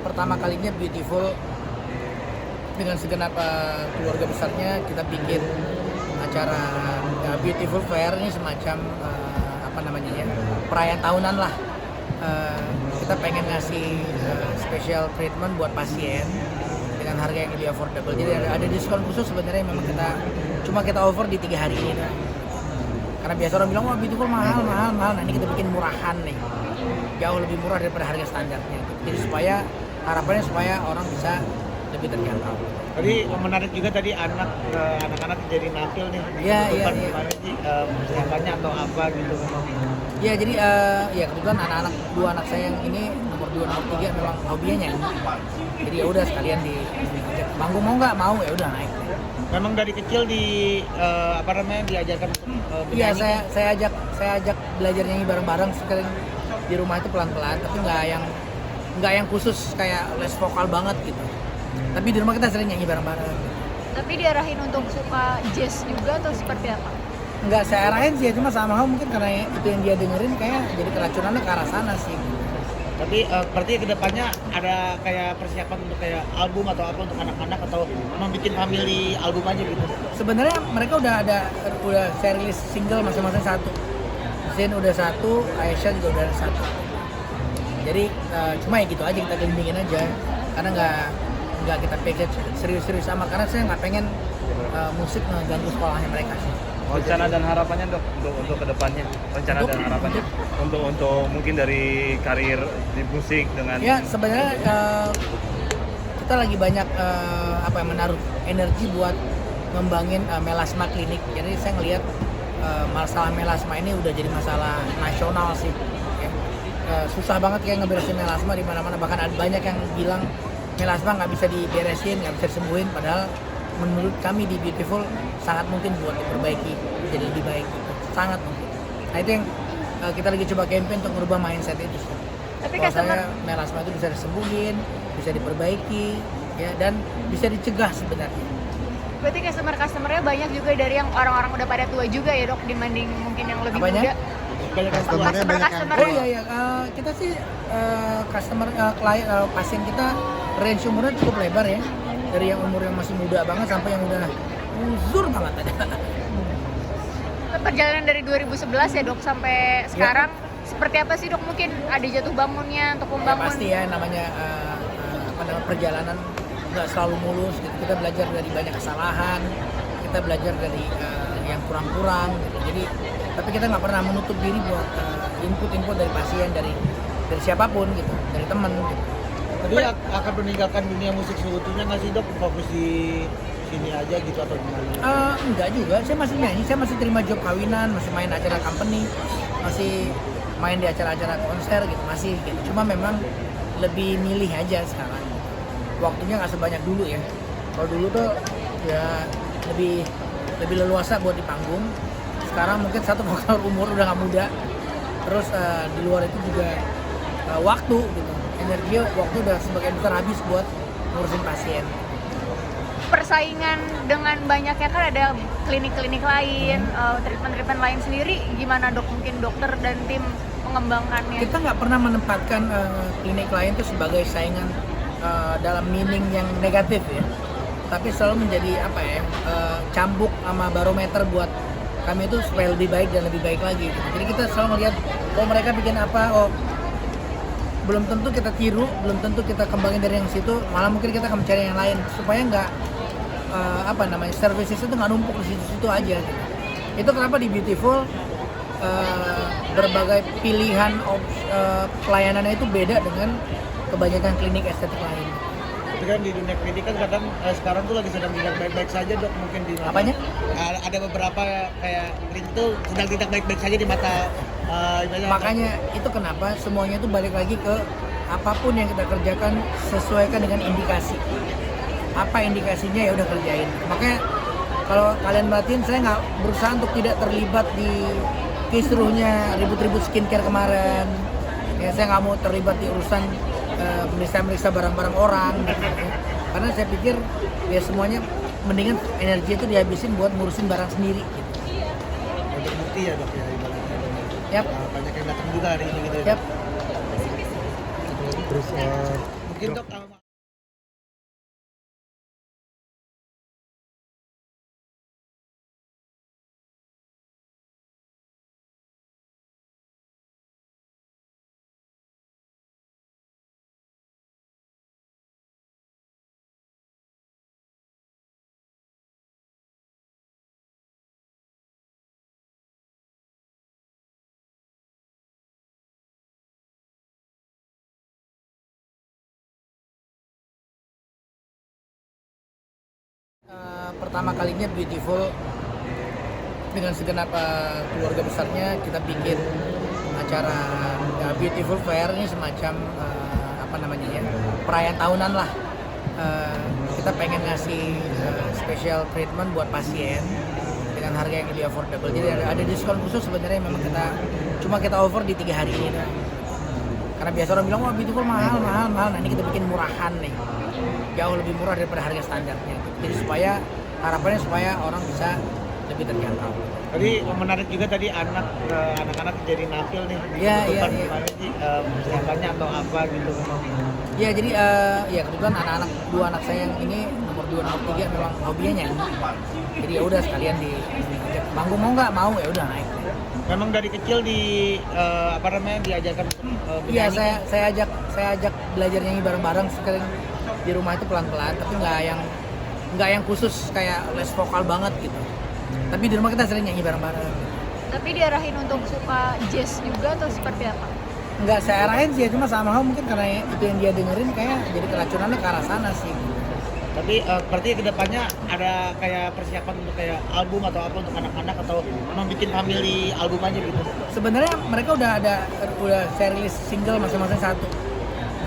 Pertama kalinya Beautiful dengan segenap keluarga besarnya kita bikin acara Beautiful Fair. Ini semacam perayaan tahunan lah. Kita pengen ngasih special treatment buat pasien dengan harga yang lebih affordable. Jadi ada diskon khusus sebenarnya, memang kita offer di 3 hari ini. Karena biasa orang bilang, wah Beautiful mahal. Nah ini kita bikin murahan nih, jauh lebih murah daripada harga standarnya. Jadi harapannya supaya orang bisa lebih terjangkau. Tadi menarik juga tadi anak-anak jadi nampil nih. Iya. Gimana sih persiapannya atau apa gitu? Ya jadi kebetulan dua anak saya yang ini nomor 2 nomor 3 memang hobinya nyanyi. Jadi ya udah sekalian di manggung, mau nggak mau ya udah naik. Memang dari kecil diajarkan untuk Iya, bernyanyi? saya ajak belajar nyanyi bareng-bareng sekalian di rumah itu pelan-pelan, tapi nggak yang khusus kayak les vokal banget gitu. Tapi di rumah kita sering nyanyi bareng-bareng. Tapi diarahin untuk suka jazz juga atau seperti apa? Nggak saya arahin sih, cuma sama mungkin karena itu yang dia dengerin kayak jadi keracunannya ke arah sana sih. Tapi berarti kedepannya ada kayak persiapan untuk kayak album atau apa untuk anak-anak atau memang bikin family album aja gitu? Sebenarnya mereka udah saya rilis single masing-masing 1. Zain udah 1, Aisyah juga udah 1. Jadi cuma ya gitu aja, kita gembingin aja karena nggak kita package serius-serius sama, karena saya nggak pengen musik ngeganggu sekolahnya mereka sih. Rencana dan harapannya Dok untuk kedepannya, dan harapannya untuk mungkin dari karir di musik dengan ya sebenarnya kita lagi banyak menaruh energi buat ngembangin melasma klinik. Jadi saya ngelihat masalah melasma ini udah jadi masalah nasional sih. Susah banget kayak ngeberesin melasma di mana-mana, bahkan ada banyak yang bilang melasma nggak bisa diberesin, nggak bisa disembuhin, padahal menurut kami di Beautiful sangat mungkin buat diperbaiki jadi lebih baik, sangat mungkin. Nah itu yang kita lagi coba campaign untuk merubah mindset itu. Tapi saya melasma itu bisa disembuhin, bisa diperbaiki, ya, dan bisa dicegah sebenarnya. Berarti customer-customernya banyak juga dari yang orang-orang udah pada tua juga ya Dok, dibanding mungkin yang lebih Apanya? muda. Banyak customer-nya Customer-customer. Oh iya, kita sih pasien kita range umurnya cukup lebar ya, dari yang umur yang masih muda banget sampai yang udah uzur banget ada. Perjalanan dari 2011 ya Dok sampai sekarang seperti apa sih Dok? Mungkin ada jatuh bangunnya untuk Ya membangun. pasti ya, namanya perjalanan nggak selalu mulus gitu. Kita belajar dari banyak kesalahan, kita belajar dari yang kurang-kurang gitu. Jadi tapi kita nggak pernah menutup diri buat input dari pasien, dari siapapun gitu, dari teman gitu. Tadi akan meninggalkan dunia musik seutuhnya nggak sih Dok? Fokus di sini aja gitu atau gimana? Enggak juga, saya masih nyanyi, saya masih terima job kawinan, masih main acara company, masih main di acara-acara konser gitu, masih gitu. Cuma memang lebih milih aja sekarang. Waktunya nggak sebanyak dulu ya. Kalau dulu tuh ya lebih leluasa buat di panggung. Sekarang mungkin satu faktor umur udah nggak muda. Terus di luar itu juga waktu gitu, energi, waktu udah sebagian besar habis buat ngurusin pasien. Persaingan dengan banyaknya kan ada klinik-klinik lain, treatment-treatment lain sendiri, gimana Dok? Mungkin dokter dan tim mengembangkannya. Kita nggak pernah menempatkan klinik lain itu sebagai saingan dalam meaning yang negatif ya, tapi selalu menjadi cambuk sama barometer buat kami itu supaya lebih baik dan lebih baik lagi gitu. Jadi kita selalu melihat, mereka bikin apa, belum tentu kita tiru, belum tentu kita kembangin dari yang situ, malah mungkin kita akan mencari yang lain supaya nggak services itu nggak numpuk di situ-situ aja gitu. Itu kenapa di Beautiful berbagai pilihan pelayanannya itu beda dengan kebanyakan klinik estetik lain. Tapi kan di dunia klinik kan kadang sekarang tuh lagi sedang tidak baik-baik saja Dok, mungkin di mata. Apanya? Ada beberapa kayak klinik tuh sedang tidak baik-baik saja di mata. Makanya itu kenapa semuanya itu balik lagi ke apapun yang kita kerjakan sesuaikan dengan indikasi. Apa indikasinya ya udah kerjain. Makanya kalau kalian perhatiin, saya nggak berusaha untuk tidak terlibat di kisruhnya ribut-ribut skincare kemarin. Ya, saya nggak mau terlibat di urusan meriksa barang-barang orang gitu. Karena saya pikir ya semuanya mendingan energi itu dihabisin buat ngurusin barang sendiri gitu. Untuk bukti ya Dok ya ibaratnya. Yap. Banyak yang datang juga hari ini gitu ya. Yap. Terus Mungkin dok, Pertama kalinya Beautiful dengan segenap keluarga besarnya kita bikin acara Beautiful Fair. Ini semacam apa namanya ya, perayaan tahunan lah. Kita pengen ngasih special treatment buat pasien dengan harga yang lebih affordable. Jadi ada diskon khusus sebenarnya, memang kita offer di 3 hari ini doang. Karena biasa orang bilang wah Beautiful mahal. Nah ini kita bikin murahan nih, jauh lebih murah daripada harga standarnya. Jadi harapannya supaya orang bisa lebih terjangkau. tadi menarik juga tadi anak-anak jadi nampil nih. Iya. Gimana sih persiapannya atau apa gitu? Ya jadi ya kebetulan dua anak saya yang ini nomor 2 nomor 3 memang hobinya nyanyi. Jadi ya udah sekalian diajak manggung, mau nggak mau ya udah naik. Memang dari kecil diajarkan Iya, saya ajak belajar nyanyi bareng-bareng sekalian di rumah itu pelan-pelan, tapi nggak yang khusus kayak les vokal banget gitu. Tapi di rumah kita sering nyanyi bareng-bareng. Tapi diarahin untuk suka jazz juga atau seperti apa? Nggak saya arahin sih, cuma sama mungkin karena itu yang dia dengerin kayak jadi keracunannya ke arah sana sih. Tapi berarti kedepannya ada kayak persiapan untuk kayak album atau apa untuk anak-anak atau memang bikin family album aja gitu? Sebenarnya mereka udah saya rilis single masing-masing 1.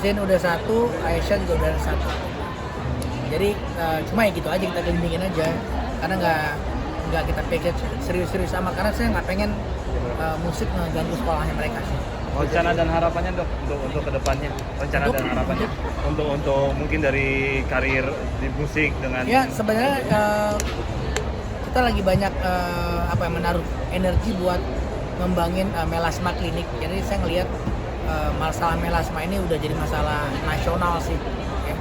Zain udah 1, Aisyah juga udah 1. Jadi cuma ya gitu aja, kita gembingin aja karena nggak kita package serius-serius sama, karena saya nggak pengen musik ngeganggu sekolahnya mereka sih. Rencana dan harapannya dok untuk kedepannya, rencana dan harapannya untuk mungkin dari karir di musik dengan Ya sebenarnya kita lagi banyak menaruh energi buat ngembangin melasma klinik. Jadi saya ngelihat masalah melasma ini udah jadi masalah nasional sih. Ya.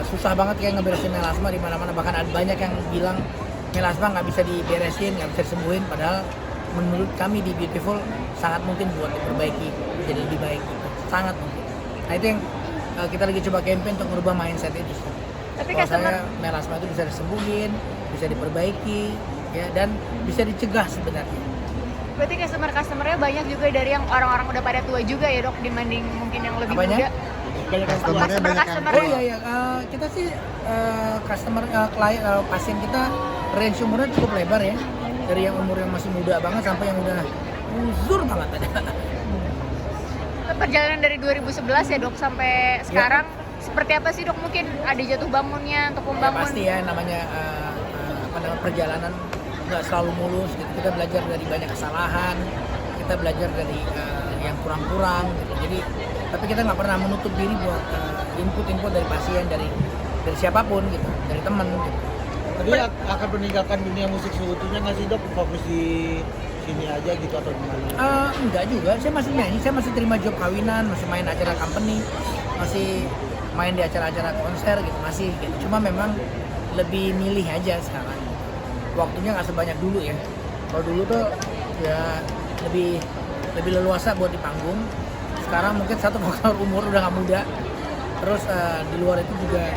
Susah banget kayak ngeberesin melasma di mana-mana. Bahkan ada banyak yang bilang melasma nggak bisa diberesin, nggak bisa disembuhin. Padahal menurut kami di Beautiful sangat mungkin buat diperbaiki jadi lebih baik gitu. Sangat mungkin. Nah itu yang kita lagi coba campaign untuk merubah mindset itu. Tapi Kalau customer saya melasma itu bisa disembuhin, bisa diperbaiki, ya, dan bisa dicegah sebenarnya. berarti customernya banyak juga dari yang orang-orang udah pada tua juga ya dok, dibanding mungkin yang lebih Apanya? muda. Banyak yang tua. Customer Oh iya, kita sih pasien kita range umurnya cukup lebar ya, dari yang umur yang masih muda banget sampai yang udah uzur banget ada. perjalanan dari 2011 ya dok sampai sekarang seperti apa sih dok? Mungkin ada jatuh bangunnya untuk Ya membangun. pasti ya, namanya perjalanan nggak selalu mulus gitu. Kita belajar dari banyak kesalahan, kita belajar dari yang kurang-kurang gitu. Jadi tapi kita nggak pernah menutup diri buat input dari pasien, dari siapapun gitu, dari teman gitu. Tadi akan meninggalkan dunia musik seutuhnya nggak sih dok? Fokus di sini aja gitu atau gimana? Enggak juga, saya masih nyanyi, saya masih terima job kawinan, masih main acara company, masih main di acara-acara konser gitu, masih gitu. Cuma memang lebih milih aja sekarang. Waktunya nggak sebanyak dulu ya. Kalau dulu tuh ya lebih leluasa buat di panggung. Sekarang mungkin satu faktor umur udah nggak muda. Terus di luar itu juga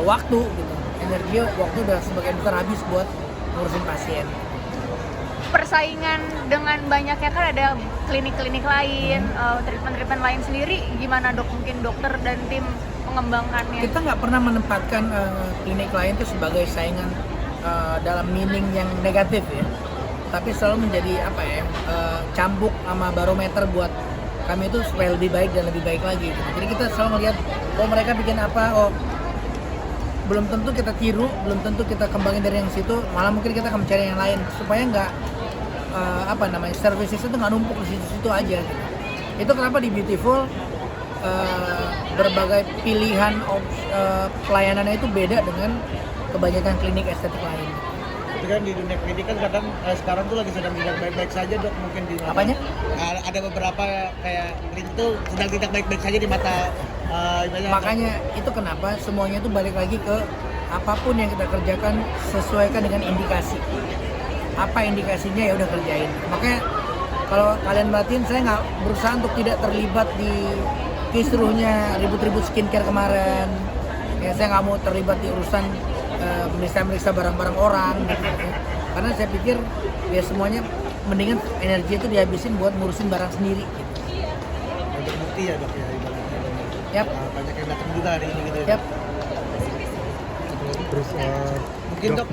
waktu gitu, energi, waktu udah sebagian besar habis buat ngurusin pasien. Persaingan dengan banyaknya kan ada klinik-klinik lain, treatment-treatment lain sendiri, gimana dok? Mungkin dokter dan tim mengembangkannya. Kita nggak pernah menempatkan klinik lain itu sebagai saingan dalam meaning yang negatif ya, tapi selalu menjadi cambuk sama barometer buat kami itu supaya lebih baik dan lebih baik lagi gitu. Jadi kita selalu melihat mereka bikin apa, belum tentu kita tiru, belum tentu kita kembangin dari yang situ, malah mungkin kita akan mencari yang lain supaya nggak services itu nggak numpuk di situ aja gitu. Itu kenapa di Beautiful berbagai pilihan pelayanannya itu beda dengan kebanyakan klinik estetik lain. Tapi kan di dunia klinik kan kadang sekarang tuh lagi sedang tidak baik-baik saja dok, mungkin di mata. Apanya? Ada beberapa kayak klinik tuh sedang tidak baik-baik saja di mata Makanya itu kenapa semuanya itu balik lagi ke apapun yang kita kerjakan sesuaikan dengan indikasi. Apa indikasinya ya udah kerjain. Makanya kalau kalian perhatiin saya nggak berusaha untuk tidak terlibat di kisruhnya ribut-ribut skincare kemarin. Ya saya nggak mau terlibat di urusan meriksa barang-barang orang. Gitu, ya. Karena saya pikir ya semuanya mendingan energi itu dihabisin buat ngurusin barang sendiri. Gitu. Untuk bukti ya dok ya ibaratnya. Yap. Banyak yang datang juga hari ini gitu ya. Yap. Terus mungkin dok